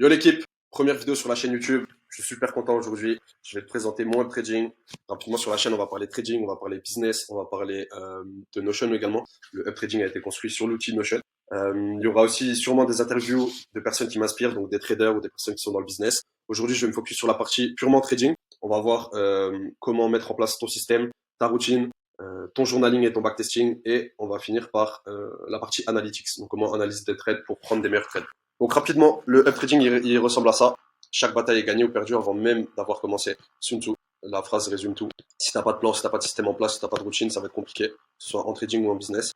Yo l'équipe, première vidéo sur la chaîne YouTube. Je suis super content aujourd'hui. Je vais te présenter mon web trading. Rapidement sur la chaîne, on va parler trading, on va parler business, on va parler de Notion également. Le web trading a été construit sur l'outil Notion. Il y aura aussi sûrement des interviews de personnes qui m'inspirent, donc des traders ou des personnes qui sont dans le business. Aujourd'hui, je vais me focus sur la partie purement trading. On va voir comment mettre en place ton système, ta routine, ton journaling et ton backtesting. Et on va finir par la partie analytics, donc comment analyser tes trades pour prendre des meilleurs trades. Donc rapidement, le up trading, il ressemble à ça. Chaque bataille est gagnée ou perdue avant même d'avoir commencé. Sun Tzu, la phrase résume tout. Si t'as pas de plan, si t'as pas de système en place, si t'as pas de routine, ça va être compliqué, que ce soit en trading ou en business.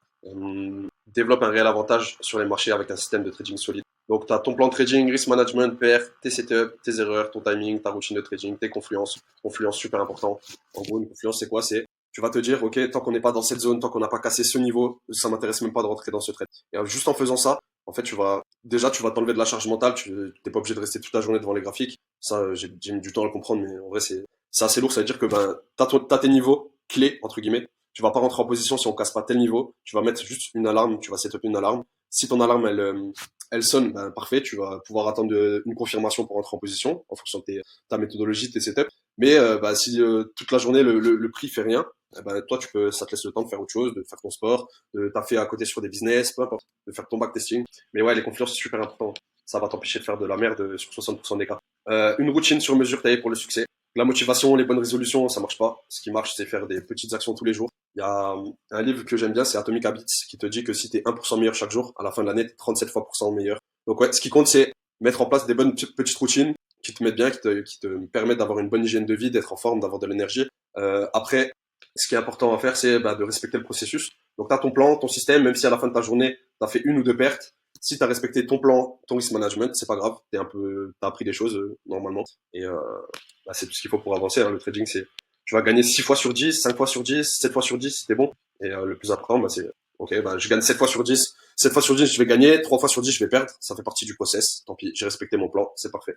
Développe un réel avantage sur les marchés avec un système de trading solide. Donc tu as ton plan de trading, risk management, PR, tes setups, tes erreurs, ton timing, ta routine de trading, tes confluences. Confluence super important. En gros, une confluence, c'est quoi? C'est tu vas te dire, ok, tant qu'on n'est pas dans cette zone, tant qu'on n'a pas cassé ce niveau, ça m'intéresse même pas de rentrer dans ce trade. Et juste en faisant ça, en fait, tu vas t'enlever de la charge mentale. Tu n'es pas obligé de rester toute la journée devant les graphiques. Ça, j'ai mis du temps à le comprendre, mais en vrai, c'est assez lourd. Ça veut dire que t'as tes niveaux clés entre guillemets. Tu vas pas rentrer en position si on casse pas tel niveau. Tu vas mettre juste une alarme. Tu vas setup une alarme. Si ton alarme elle sonne, ben parfait. Tu vas pouvoir attendre une confirmation pour rentrer en position en fonction de ta méthodologie, tes setups. Mais si toute la journée le prix fait rien, ben toi ça te laisse le temps de faire autre chose, de faire ton sport, de taffer à côté sur des business, peu importe, de faire ton backtesting. Mais ouais, les confluences c'est super important. Ça va t'empêcher de faire de la merde sur 60% des cas. Une routine sur mesure taillée pour le succès. La motivation, les bonnes résolutions, ça marche pas. Ce qui marche, c'est faire des petites actions tous les jours. Il y a un livre que j'aime bien, c'est Atomic Habits, qui te dit que si t'es 1% meilleur chaque jour, à la fin de l'année, t'es 37 fois pour cent meilleur. Donc ouais, ce qui compte, c'est mettre en place des bonnes petites routines qui te mettent bien, qui te permettent d'avoir une bonne hygiène de vie, d'être en forme, d'avoir de l'énergie. Après, ce qui est important à faire, c'est de respecter le processus. Donc tu as ton plan, ton système, même si à la fin de ta journée, tu as fait une ou deux pertes, si tu as respecté ton plan, ton risk management, c'est pas grave, t'as appris des choses normalement. Et c'est tout ce qu'il faut pour avancer. Hein. Le trading, c'est tu vas gagner 6 fois sur 10, 5 fois sur 10, 7 fois sur 10 si t'es bon. Et le plus important, c'est ok, je gagne 7 fois sur 10. 7 fois sur 10, je vais gagner, 3 fois sur 10, je vais perdre. Ça fait partie du process. Tant pis, j'ai respecté mon plan, c'est parfait.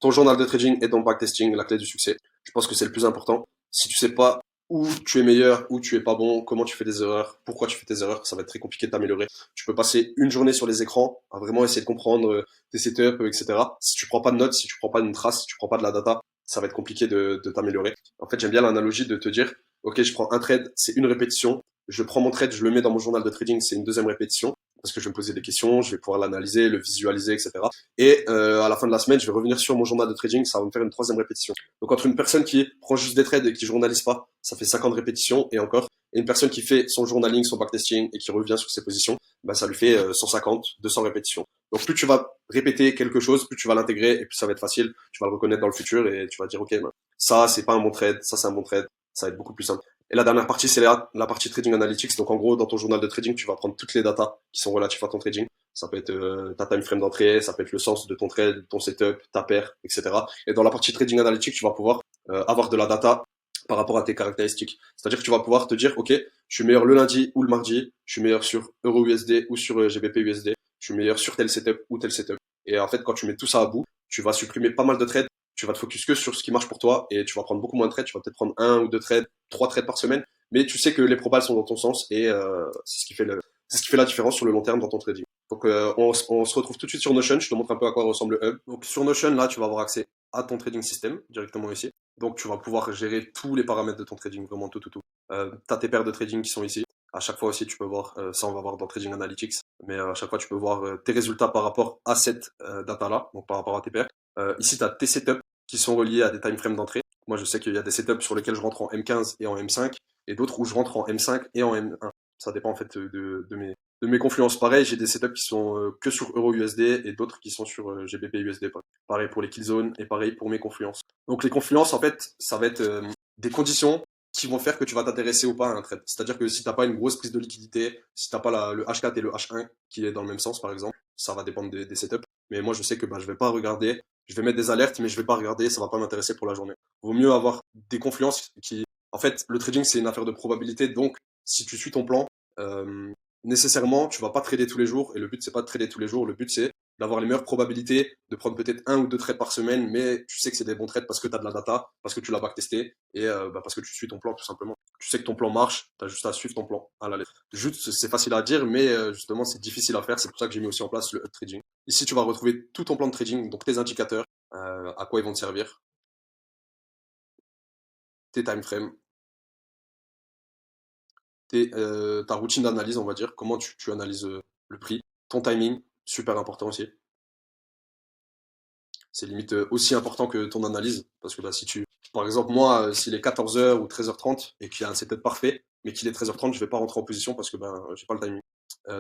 Ton journal de trading et ton backtesting, la clé du succès. Je pense que c'est le plus important. Si tu sais pas où tu es meilleur, où tu es pas bon, comment tu fais des erreurs, pourquoi tu fais tes erreurs, ça va être très compliqué de t'améliorer. Tu peux passer une journée sur les écrans à vraiment essayer de comprendre tes setups, etc. Si tu prends pas de notes, si tu prends pas une trace, si tu prends pas de la data, ça va être compliqué de t'améliorer. En fait, j'aime bien l'analogie de te dire, ok, je prends un trade, c'est une répétition. Je prends mon trade, je le mets dans mon journal de trading, c'est une deuxième répétition parce que je vais me poser des questions, je vais pouvoir l'analyser, le visualiser, etc. Et à la fin de la semaine, je vais revenir sur mon journal de trading, ça va me faire une troisième répétition. Donc entre une personne qui prend juste des trades et qui journalise pas, ça fait 50 répétitions et encore. Et une personne qui fait son journaling, son backtesting et qui revient sur ses positions, ça lui fait 150, 200 répétitions. Donc plus tu vas répéter quelque chose, plus tu vas l'intégrer et plus ça va être facile. Tu vas le reconnaître dans le futur et tu vas dire ok, ça c'est pas un bon trade, ça c'est un bon trade. Ça va être beaucoup plus simple. Et la dernière partie, c'est la partie trading analytics. Donc en gros, dans ton journal de trading, tu vas prendre toutes les datas qui sont relatives à ton trading. Ça peut être ta time frame d'entrée, ça peut être le sens de ton trade, ton setup, ta paire, etc. Et dans la partie trading analytics, tu vas pouvoir avoir de la data par rapport à tes caractéristiques. C'est-à-dire que tu vas pouvoir te dire, ok, je suis meilleur le lundi ou le mardi, je suis meilleur sur Euro USD ou sur GBP USD, je suis meilleur sur tel setup ou tel setup. Et en fait, quand tu mets tout ça à bout, tu vas supprimer pas mal de trades, tu vas te focus que sur ce qui marche pour toi et tu vas prendre beaucoup moins de trades, tu vas peut-être prendre un ou deux trades, trois trades par semaine, mais tu sais que les probals sont dans ton sens et c'est ce qui fait la différence sur le long terme dans ton trading. Donc on se retrouve tout de suite sur Notion, je te montre un peu à quoi ressemble le hub. Donc sur Notion, là, tu vas avoir accès à ton trading system directement ici. Donc tu vas pouvoir gérer tous les paramètres de ton trading, vraiment tout. Tu as tes paires de trading qui sont ici. À chaque fois aussi, tu peux voir, ça on va voir dans Trading Analytics, mais à chaque fois, tu peux voir tes résultats par rapport à cette data-là, donc par rapport à tes paires. Ici, tu as tes setups qui sont reliés à des time frames d'entrée. Moi, je sais qu'il y a des setups sur lesquels je rentre en M15 et en M5, et d'autres où je rentre en M5 et en M1. Ça dépend en fait de mes confluences. Pareil, j'ai des setups qui sont que sur Euro USD et d'autres qui sont sur GBP USD. Pareil pour les kill zones et pareil pour mes confluences. Donc les confluences, en fait, ça va être des conditions qui vont faire que tu vas t'intéresser ou pas à un trade. C'est-à-dire que si t'as pas une grosse prise de liquidité, si t'as pas le H4 et le H1 qui est dans le même sens, par exemple, ça va dépendre des setups. Mais moi, je sais que je vais pas regarder, je vais mettre des alertes, mais je vais pas regarder, ça va pas m'intéresser pour la journée. Vaut mieux avoir des confluences qui, en fait, le trading c'est une affaire de probabilité, donc si tu suis ton plan, nécessairement, tu vas pas trader tous les jours. Et le but c'est pas de trader tous les jours, le but c'est d'avoir les meilleures probabilités de prendre peut-être un ou deux trades par semaine, mais tu sais que c'est des bons trades parce que tu as de la data, parce que tu l'as backtesté et parce que tu suis ton plan tout simplement. Tu sais que ton plan marche, tu as juste à suivre ton plan à la lettre. Juste, c'est facile à dire, mais justement, c'est difficile à faire. C'est pour ça que j'ai mis aussi en place le up trading. Ici, tu vas retrouver tout ton plan de trading, donc tes indicateurs, à quoi ils vont te servir, tes time frames, ta routine d'analyse, on va dire, comment tu analyses le prix, ton timing, super important aussi. C'est limite aussi important que ton analyse, parce que bah, si tu, par exemple, moi, s'il est 14h ou 13h30 et qu'il y a un setup parfait, mais qu'il est 13h30, je vais pas rentrer en position parce que ben, j'ai pas le timing.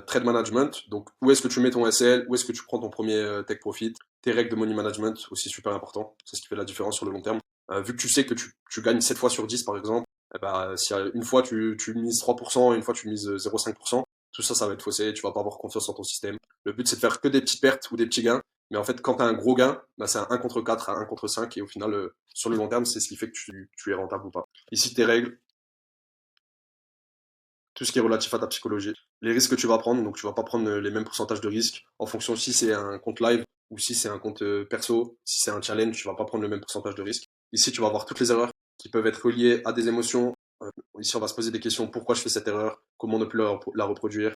Trade management, donc où est-ce que tu mets ton SL, où est-ce que tu prends ton premier take profit, tes règles de money management, aussi super important, c'est ce qui fait la différence sur le long terme. Vu que tu sais que tu gagnes 7 fois sur 10 par exemple, eh ben, si une fois tu mises 3% et une fois tu mises 0,5%, tout ça, ça va être faussé, tu vas pas avoir confiance en ton système. Le but, c'est de faire que des petites pertes ou des petits gains, mais en fait, quand tu as un gros gain, bah, c'est un 1 contre 4 à 1 contre 5, et au final, sur le long terme, c'est ce qui fait que tu es rentable ou pas. Ici, tes règles, tout ce qui est relatif à ta psychologie, les risques que tu vas prendre, donc tu vas pas prendre les mêmes pourcentages de risques en fonction si c'est un compte live ou si c'est un compte perso, si c'est un challenge, tu vas pas prendre le même pourcentage de risque. Ici, tu vas voir toutes les erreurs qui peuvent être reliées à des émotions. Ici, on va se poser des questions, pourquoi je fais cette erreur, comment ne plus la reproduire.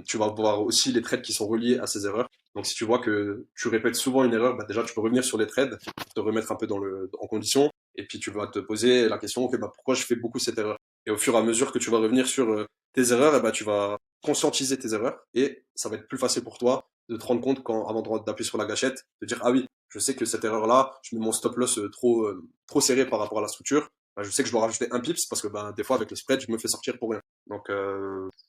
Tu vas voir aussi les trades qui sont reliés à ces erreurs. Donc si tu vois que tu répètes souvent une erreur, bah déjà tu peux revenir sur les trades, te remettre un peu en condition, et puis tu vas te poser la question, ok, bah pourquoi je fais beaucoup cette erreur? Et au fur et à mesure que tu vas revenir sur tes erreurs, bah, tu vas conscientiser tes erreurs, et ça va être plus facile pour toi de te rendre compte quand, avant d'appuyer sur la gâchette, de dire, ah oui, je sais que cette erreur-là, je mets mon stop loss trop serré par rapport à la structure, bah, je sais que je dois rajouter un pips parce que bah, des fois avec le spread, je me fais sortir pour rien. Donc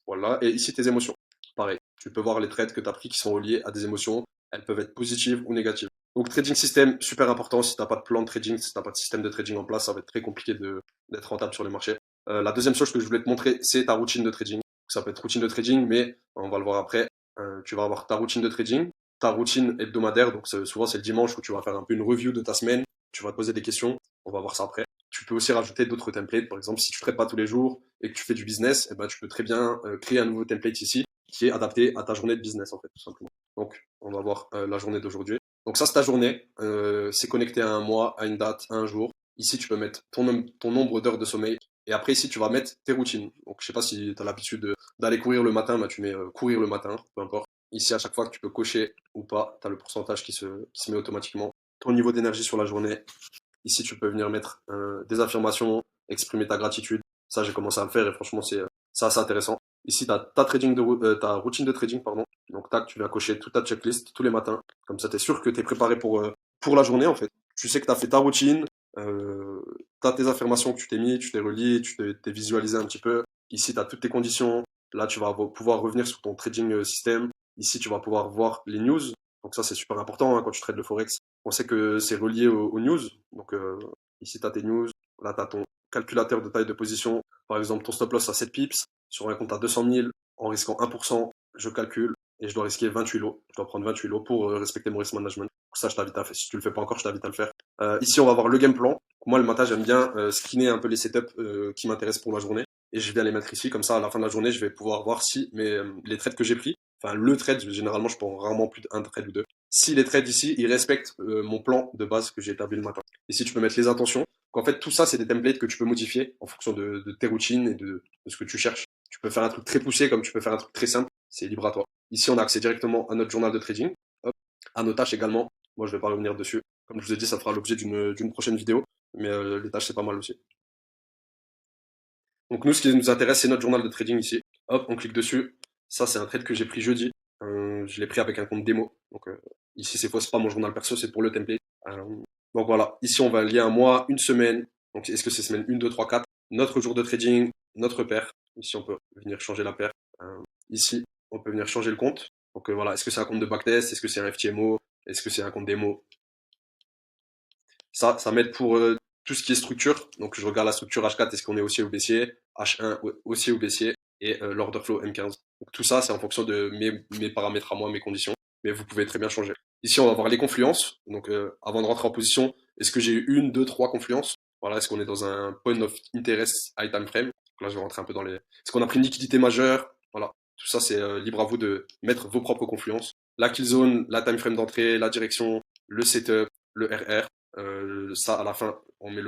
voilà, et ici tes émotions. Pareil, tu peux voir les trades que tu as pris qui sont reliés à des émotions. Elles peuvent être positives ou négatives. Donc trading system, super important. Si tu n'as pas de plan de trading, si tu n'as pas de système de trading en place, ça va être très compliqué d'être rentable sur les marchés. La deuxième chose que je voulais te montrer, c'est ta routine de trading. Ça peut être routine de trading, mais on va le voir après. Tu vas avoir ta routine de trading, ta routine hebdomadaire. Donc souvent c'est le dimanche où tu vas faire un peu une review de ta semaine. Tu vas te poser des questions. On va voir ça après. Tu peux aussi rajouter d'autres templates. Par exemple, si tu ne traites pas tous les jours et que tu fais du business, eh ben, tu peux très bien créer un nouveau template ici qui est adapté à ta journée de business, en fait, tout simplement. Donc, on va voir la journée d'aujourd'hui. Donc ça, c'est ta journée. C'est connecté à un mois, à une date, à un jour. Ici, tu peux mettre ton nombre d'heures de sommeil. Et après, ici, tu vas mettre tes routines. Donc, je sais pas si tu as l'habitude d'aller courir le matin, bah, tu mets courir le matin, peu importe. Ici, à chaque fois que tu peux cocher ou pas, tu as le pourcentage qui se met automatiquement. Ton niveau d'énergie sur la journée. Ici, tu peux venir mettre des affirmations, exprimer ta gratitude. Ça, j'ai commencé à le faire et franchement, c'est assez intéressant. Ici, tu as ta routine de trading, pardon. Donc, tac, tu viens cocher toute ta checklist tous les matins. Comme ça, tu es sûr que tu es préparé pour la journée, en fait. Tu sais que tu as fait ta routine, tu as tes affirmations que tu t'es mis, tu t'es relié, t'es visualisé un petit peu. Ici, tu as toutes tes conditions. Là, tu vas pouvoir revenir sur ton trading système. Ici, tu vas pouvoir voir les news. Donc ça, c'est super important hein, quand tu trades le Forex. On sait que c'est relié aux news. Donc ici, tu as tes news. Là, tu as ton calculateur de taille de position. Par exemple, ton stop loss à 7 pips. Sur un compte à 200 000, en risquant 1%, je calcule et je dois risquer 28 lots. Je dois prendre 28 lots pour respecter mon risk management. Donc ça, je t'invite à faire. Si tu le fais pas encore, je t'invite à le faire. Ici, on va voir le game plan. Moi, le matin, j'aime bien screener un peu les setups qui m'intéressent pour la journée. Et je viens les mettre ici. Comme ça, à la fin de la journée, je vais pouvoir voir si les trades que j'ai pris, enfin le trade, généralement, je prends rarement plus d'un trade ou deux. Si les trades ici, ils respectent mon plan de base que j'ai établi le matin. Ici, tu peux mettre les intentions. En fait, tout ça, c'est des templates que tu peux modifier en fonction de tes routines et de ce que tu cherches. Tu peux faire un truc très poussé comme tu peux faire un truc très simple. C'est libre à toi. Ici, on a accès directement à notre journal de trading, hop, à nos tâches également. Moi, je vais pas revenir dessus. Comme je vous ai dit, ça fera l'objet d'une prochaine vidéo. Mais les tâches, c'est pas mal aussi. Donc nous, ce qui nous intéresse, c'est notre journal de trading ici. Hop, on clique dessus. Ça, c'est un trade que j'ai pris jeudi. Je l'ai pris avec un compte démo. Donc ici, c'est pas mon journal perso, c'est pour le template. Euh, donc voilà, ici, on va lier un mois, une semaine. Donc est-ce que c'est semaine 1, 2, 3, 4? Notre jour de trading, notre paire. Ici, on peut venir changer la paire. Ici, on peut venir changer le compte. Donc voilà, est-ce que c'est un compte de backtest? Est-ce que c'est un FTMO? Est-ce que c'est un compte démo? Ça m'aide pour tout ce qui est structure. Donc, je regarde la structure H4, est-ce qu'on est haussier ou baissier, H1 haussier ou baissier, et l'order flow M15. Donc, tout ça, c'est en fonction de mes paramètres à moi, mes conditions. Mais vous pouvez très bien changer. Ici, on va voir les confluences. Donc, avant de rentrer en position, est-ce que j'ai eu une, deux, trois confluences? Voilà, est-ce qu'on est dans un point of interest high time frame? Donc là, je vais rentrer un peu dans les. Est-ce qu'on a pris une liquidité majeure? Voilà. Tout ça, c'est libre à vous de mettre vos propres confluences. la kill zone, la time frame d'entrée, la direction, le setup, le RR. Ça, à la fin, on met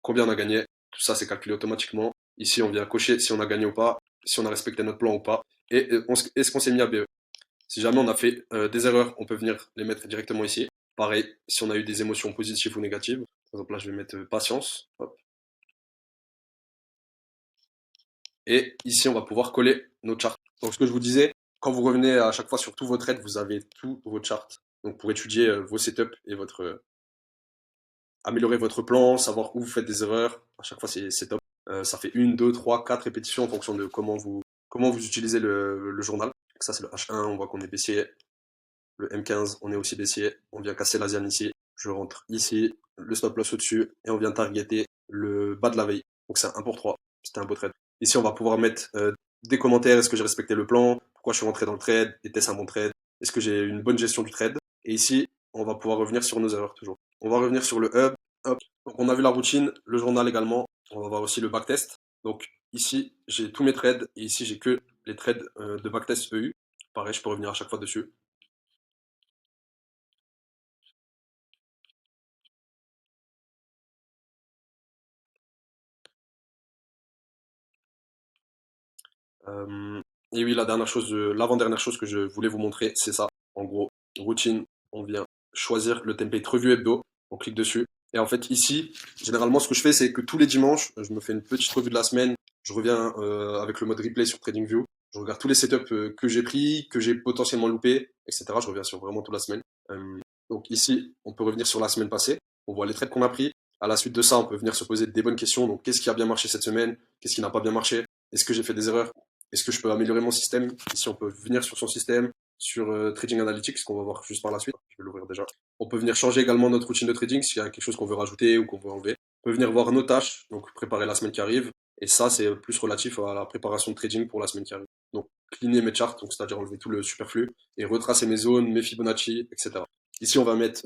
combien on a gagné. Tout ça, c'est calculé automatiquement. Ici, on vient cocher si on a gagné ou pas, si on a respecté notre plan ou pas. Et est-ce qu'on s'est mis à BE? Si jamais on a fait des erreurs, on peut venir les mettre directement ici. Pareil, si on a eu des émotions positives ou négatives. Par exemple, là, je vais mettre patience. Hop. Et ici, on va pouvoir coller nos charts. Donc, ce que je vous disais, quand vous revenez à chaque fois sur tous vos trades, vous avez tous vos charts. Donc, pour étudier vos setups et améliorer votre plan, savoir où vous faites des erreurs. À chaque fois, c'est top. Ça fait une, deux, trois, quatre répétitions en fonction de comment vous utilisez le journal. Donc ça, c'est le H1. On voit qu'on est baissier. Le M15, on est aussi baissier. On vient casser l'Asian ici. Je rentre ici. Le stop loss au-dessus. Et on vient targeter le bas de la veille. Donc, c'est un 1 pour 3. C'était un beau trade. Ici, on va pouvoir mettre des commentaires. Est-ce que j'ai respecté le plan? Pourquoi je suis rentré dans le trade? Était-ce un bon trade? Est-ce que j'ai une bonne gestion du trade? Et ici, on va pouvoir revenir sur nos erreurs toujours. On va revenir sur le hub. Hop. Donc, on a vu la routine, le journal également. On va voir aussi le backtest. Donc, ici, j'ai tous mes trades. Et ici, j'ai que les trades de backtest EU. Pareil, je peux revenir à chaque fois dessus. Euh, et oui, l'avant-dernière chose que je voulais vous montrer, c'est ça. En gros, routine, on vient choisir le template revue hebdo, on clique dessus. Et en fait, ici, généralement, ce que je fais, c'est que tous les dimanches, je me fais une petite revue de la semaine. Je reviens avec le mode replay sur TradingView. Je regarde tous les setups que j'ai pris, que j'ai potentiellement loupé, etc. Je reviens sur vraiment toute la semaine. Euh, donc ici, on peut revenir sur la semaine passée. On voit les trades qu'on a pris. À la suite de ça, on peut venir se poser des bonnes questions. Donc, qu'est-ce qui a bien marché cette semaine? Qu'est-ce qui n'a pas bien marché? Est-ce que j'ai fait des erreurs? Est-ce que je peux améliorer mon système? Ici, on peut venir sur son système, sur Trading Analytics, qu'on va voir juste par la suite. Je vais l'ouvrir déjà. On peut venir changer également notre routine de trading s'il y a quelque chose qu'on veut rajouter ou qu'on veut enlever. On peut venir voir nos tâches, donc préparer la semaine qui arrive. Et ça, c'est plus relatif à la préparation de trading pour la semaine qui arrive. Donc, cleaner mes charts, donc c'est-à-dire enlever tout le superflu et retracer mes zones, mes Fibonacci, etc. Ici, on va mettre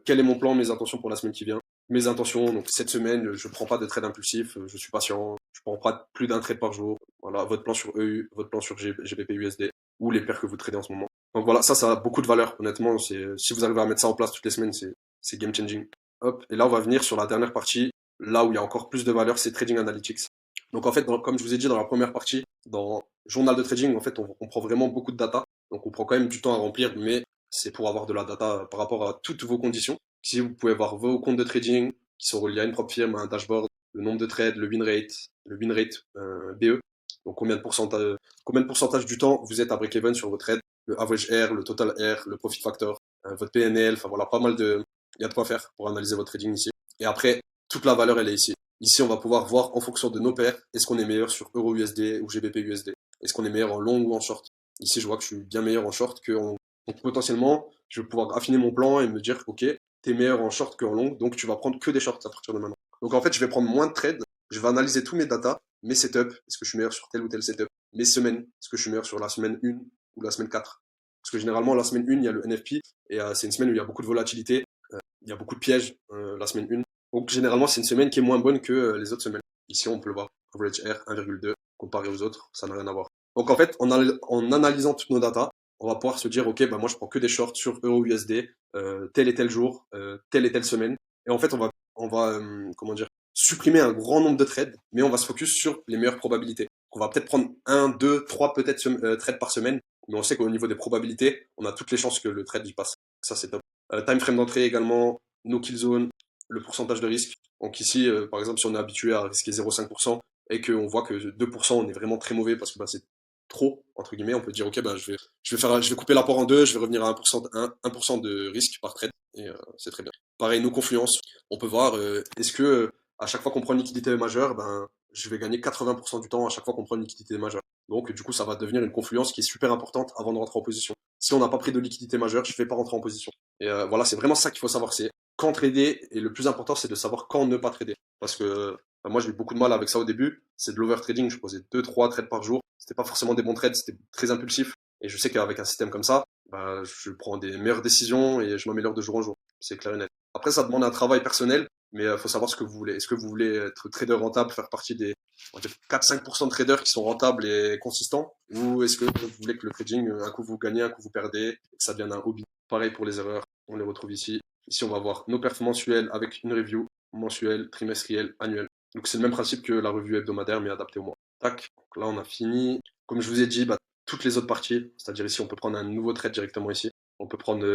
quel est mon plan, mes intentions pour la semaine qui vient. Mes intentions, donc cette semaine, je prends pas de trade impulsif, je suis patient, je prends pas plus d'un trade par jour. Voilà, votre plan sur EU, votre plan sur GBP USD ou les paires que vous tradez en ce moment. Donc voilà, ça a beaucoup de valeur, honnêtement. Si vous arrivez à mettre ça en place toutes les semaines, c'est game changing. Hop, et là, on va venir sur la dernière partie, là où il y a encore plus de valeur, c'est Trading Analytics. Donc en fait, comme je vous ai dit dans la première partie, dans Journal de Trading, en fait, on prend vraiment beaucoup de data. Donc on prend quand même du temps à remplir, mais c'est pour avoir de la data par rapport à toutes vos conditions. Si vous pouvez voir vos comptes de trading qui sont reliés à une propre firme, à un dashboard, le nombre de trades, le win rate BE, donc combien de pourcentage du temps vous êtes à break-even sur vos trades, le average R, le total R, le profit factor, votre PNL, enfin voilà, il y a de quoi faire pour analyser votre trading ici. Et après, toute la valeur, elle est ici. Ici, on va pouvoir voir en fonction de nos paires, est-ce qu'on est meilleur sur Euro USD ou GBP USD? Est-ce qu'on est meilleur en long ou en short? Ici, je vois que je suis bien meilleur en short donc potentiellement, je vais pouvoir affiner mon plan et me dire, ok, t'es meilleur en short qu'en long, donc tu vas prendre que des shorts à partir de maintenant. Donc en fait, je vais prendre moins de trades, je vais analyser tous mes data, mes setups, est-ce que je suis meilleur sur tel ou tel setup, mes semaines, est-ce que je suis meilleur sur la semaine 1 ou la semaine 4. Parce que généralement, la semaine 1, il y a le NFP, et c'est une semaine où il y a beaucoup de volatilité, il y a beaucoup de pièges la semaine 1. Donc généralement, c'est une semaine qui est moins bonne que les autres semaines. Ici, on peut le voir, average R 1,2, comparé aux autres, ça n'a rien à voir. Donc en fait, en analysant toutes nos datas, on va pouvoir se dire, ok, bah moi je prends que des shorts sur Euro USD, tel et tel jour, telle et telle semaine. Et en fait, comment dire, supprimer un grand nombre de trades, mais on va se focus sur les meilleures probabilités. On va peut-être prendre un, deux, trois peut-être trades par semaine, mais on sait qu'au niveau des probabilités, on a toutes les chances que le trade y passe. Ça c'est top. Time frame d'entrée également, no kill zone, le pourcentage de risque. Donc ici, par exemple, si on est habitué à risquer 0,5% et qu'on voit que 2%, on est vraiment très mauvais parce que bah, c'est trop, entre guillemets, on peut dire, ok, bah, je vais couper l'apport en deux, je vais revenir à 1% de risque par trade, et c'est très bien. Pareil, nos confluences, on peut voir, est-ce que à chaque fois qu'on prend une liquidité majeure, ben, je vais gagner 80% du temps à chaque fois qu'on prend une liquidité majeure. Donc, du coup, ça va devenir une confluence qui est super importante avant de rentrer en position. Si on n'a pas pris de liquidité majeure, je ne vais pas rentrer en position. Et voilà, c'est vraiment ça qu'il faut savoir, c'est quand trader, et le plus important, c'est de savoir quand ne pas trader. Parce que moi, j'ai eu beaucoup de mal avec ça au début. C'est de l'overtrading. Je posais 2, 3 trades par jour. C'était pas forcément des bons trades, c'était très impulsif. Et je sais qu'avec un système comme ça, bah, je prends des meilleures décisions et je m'améliore de jour en jour. C'est clair et net. Après, ça demande un travail personnel, mais il faut savoir ce que vous voulez. Est-ce que vous voulez être trader rentable, faire partie on va dire 4-5% de traders qui sont rentables et consistants? Ou est-ce que vous voulez que le trading, un coup vous gagnez, un coup vous perdez, et que ça devienne un hobby? Pareil pour les erreurs, on les retrouve ici. Ici, on va voir nos perfs mensuels avec une review mensuelle, trimestrielle, annuelle. Donc c'est le même principe que la revue hebdomadaire, mais adapté au mois. Tac, donc là on a fini. Comme je vous ai dit, bah, toutes les autres parties, c'est-à-dire ici on peut prendre un nouveau trade directement ici. On peut prendre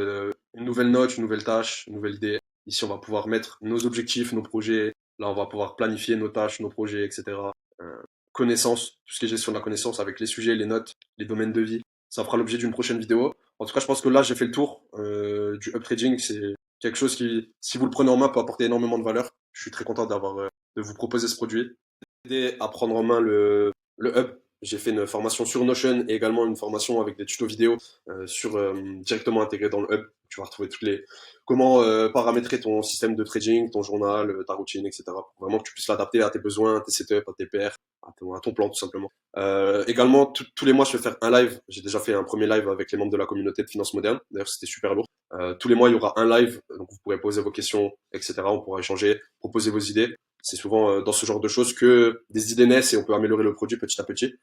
une nouvelle note, une nouvelle tâche, une nouvelle idée. Ici on va pouvoir mettre nos objectifs, nos projets. Là on va pouvoir planifier nos tâches, nos projets, etc. Euh, Connaissances, tout ce qui est gestion de la connaissance avec les sujets, les notes, les domaines de vie. Ça fera l'objet d'une prochaine vidéo. En tout cas, je pense que là j'ai fait le tour du uptrading. C'est quelque chose qui, si vous le prenez en main, peut apporter énormément de valeur. Je suis très content de vous proposer ce produit. Aider à prendre en main le hub. J'ai fait une formation sur Notion et également une formation avec des tutos vidéo directement intégrés dans le hub. Tu vas retrouver comment paramétrer ton système de trading, ton journal, ta routine, etc. Pour vraiment que tu puisses l'adapter à tes besoins, à tes setups, à tes PR, à ton plan tout simplement. Également, tous les mois, je vais faire un live. J'ai déjà fait un premier live avec les membres de la communauté de finance moderne. D'ailleurs, c'était super lourd. Tous les mois, il y aura un live, donc vous pourrez poser vos questions, etc. On pourra échanger, proposer vos idées. C'est souvent dans ce genre de choses que des idées naissent et on peut améliorer le produit petit à petit.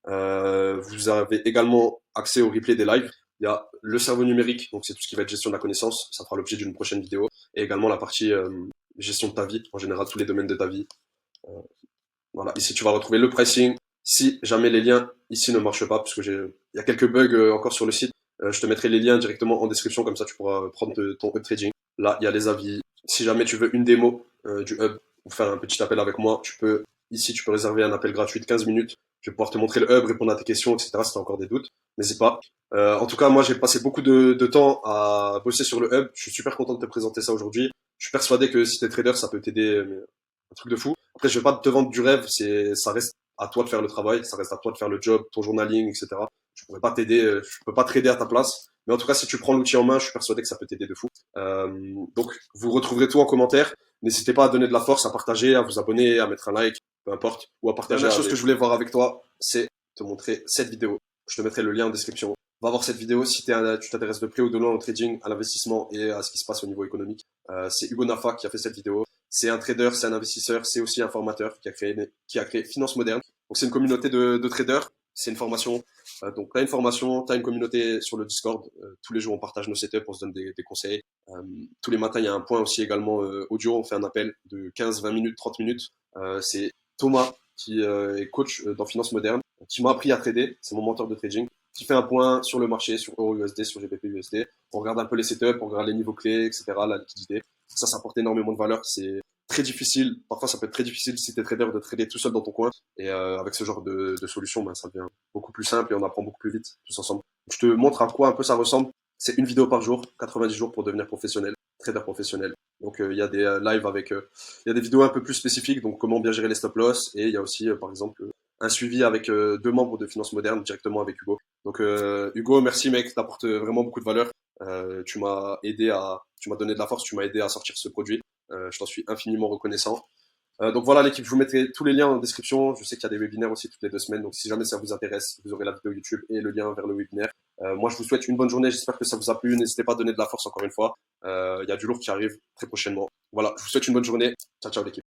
Vous avez également accès au replay des lives. Il y a le cerveau numérique, donc c'est tout ce qui va être gestion de la connaissance. Ça fera l'objet d'une prochaine vidéo. Et également la partie gestion de ta vie, en général tous les domaines de ta vie. Euh, voilà. Ici, tu vas retrouver le pricing. Si jamais les liens ici ne marchent pas, parce que il y a quelques bugs encore sur le site, je te mettrai les liens directement en description, comme ça tu pourras prendre ton hub trading. Là, il y a les avis. Si jamais tu veux une démo du hub ou faire un petit appel avec moi, ici, tu peux réserver un appel gratuit de 15 minutes. Je vais pouvoir te montrer le hub, répondre à tes questions, etc. Si tu as encore des doutes, n'hésite pas. En tout cas, moi, j'ai passé beaucoup de temps à bosser sur le hub. Je suis super content de te présenter ça aujourd'hui. Je suis persuadé que si t'es trader, ça peut t'aider, un truc de fou. Après, je vais pas te vendre du rêve, ça reste à toi de faire le travail, ça reste à toi de faire le job, ton journaling, etc. Je pourrais pas t'aider, je peux pas trader à ta place. Mais en tout cas, si tu prends l'outil en main, je suis persuadé que ça peut t'aider de fou. Donc, vous retrouverez tout en commentaire. N'hésitez pas à donner de la force, à partager, à vous abonner, à mettre un like, peu importe, ou à partager. La chose que je voulais voir avec toi, c'est te montrer cette vidéo. Je te mettrai le lien en description. Va voir cette vidéo si tu t'intéresses de près ou de loin au trading, à l'investissement et à ce qui se passe au niveau économique. C'est Hugo Nafa qui a fait cette vidéo. C'est un trader, c'est un investisseur, c'est aussi un formateur qui a créé Finance Moderne. Donc c'est une communauté de traders, c'est une formation. Donc tu as une formation, tu as une communauté sur le Discord. Tous les jours on partage nos setups, on se donne des conseils. Tous les matins il y a un point aussi également audio, on fait un appel de 15, 20 minutes, 30 minutes. C'est Thomas qui est coach dans Finance Moderne, qui m'a appris à trader, c'est mon mentor de trading, qui fait un point sur le marché, sur EURUSD, sur GBP/USD. On regarde un peu les setups, on regarde les niveaux clés, etc., la liquidité. Ça apporte énormément de valeur. C'est très difficile. Parfois, ça peut être très difficile si tu es trader de trader tout seul dans ton coin. Et avec ce genre de solution, ben, ça devient beaucoup plus simple et on apprend beaucoup plus vite tous ensemble. Je te montre à quoi un peu ça ressemble. C'est une vidéo par jour, 90 jours pour devenir professionnel, trader professionnel. Donc il y a des lives il y a des vidéos un peu plus spécifiques, donc comment bien gérer les stop loss. Et il y a aussi, par exemple, un suivi avec deux membres de Finance Moderne directement avec Hugo. Donc Hugo, merci mec, t'apportes vraiment beaucoup de valeur. Tu m'as donné de la force, tu m'as aidé à sortir ce produit. Je t'en suis infiniment reconnaissant. Donc voilà l'équipe, je vous mettrai tous les liens en description. Je sais qu'il y a des webinaires aussi toutes les 2 semaines, donc si jamais ça vous intéresse, vous aurez la vidéo YouTube et le lien vers le webinaire. Moi je vous souhaite une bonne journée, j'espère que ça vous a plu. N'hésitez pas à donner de la force encore une fois. Il y a du lourd qui arrive très prochainement. Voilà, je vous souhaite une bonne journée. Ciao ciao l'équipe.